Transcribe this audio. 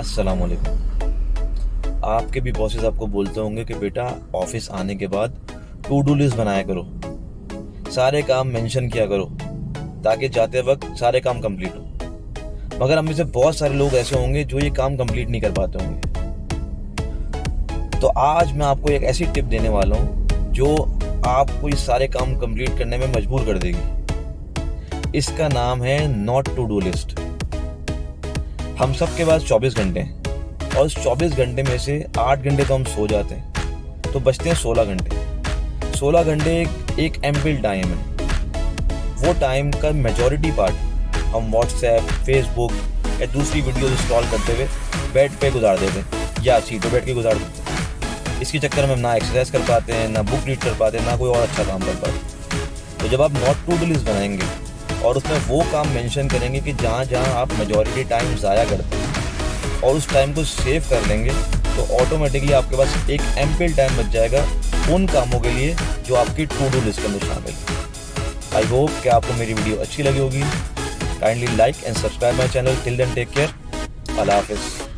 अस्सलाम वालेकुम। आपके भी बॉसेस आपको बोलते होंगे कि बेटा ऑफिस आने के बाद टू डू लिस्ट बनाया करो, सारे काम मेंशन किया करो ताकि जाते वक्त सारे काम कंप्लीट हो। मगर हम में से बहुत सारे लोग ऐसे होंगे जो ये काम कंप्लीट नहीं कर पाते होंगे। तो आज मैं आपको एक ऐसी टिप देने वाला हूँ जो आपको ये सारे काम कंप्लीट करने में मजबूर कर देगी। इसका नाम है नॉट टू डू लिस्ट। हम सब के पास 24 घंटे हैं और उस 24 घंटे में से 8 घंटे तो हम सो जाते हैं, तो बचते हैं 16 घंटे। 16 घंटे एक एम्पल टाइम है। वो टाइम का मेजॉरिटी पार्ट हम व्हाट्सएप, फेसबुक या दूसरी वीडियो इंस्टॉल करते हुए बेड पे गुजार देते हैं या सीट पे बैठ के गुजार देते हैं। इसके चक्कर में हम ना एक्सरसाइज कर पाते हैं, ना बुक रीड कर पाते हैं, ना कोई और अच्छा काम कर पाते हैं। तो जब आप नॉट टू डू लिस्ट बनाएंगे और उसमें वो काम मेंशन करेंगे कि जहाँ जहाँ आप मेजॉरिटी टाइम ज़ाया करते हैं और उस टाइम को सेव कर लेंगे, तो ऑटोमेटिकली आपके पास एक एम्पल टाइम बच जाएगा उन कामों के लिए जो आपकी टू डू लिस्ट के अंदर शामिल है। आई होप कि आपको मेरी वीडियो अच्छी लगी होगी। Kindly like and subscribe my channel. Till then take care. Allah हाफिज़।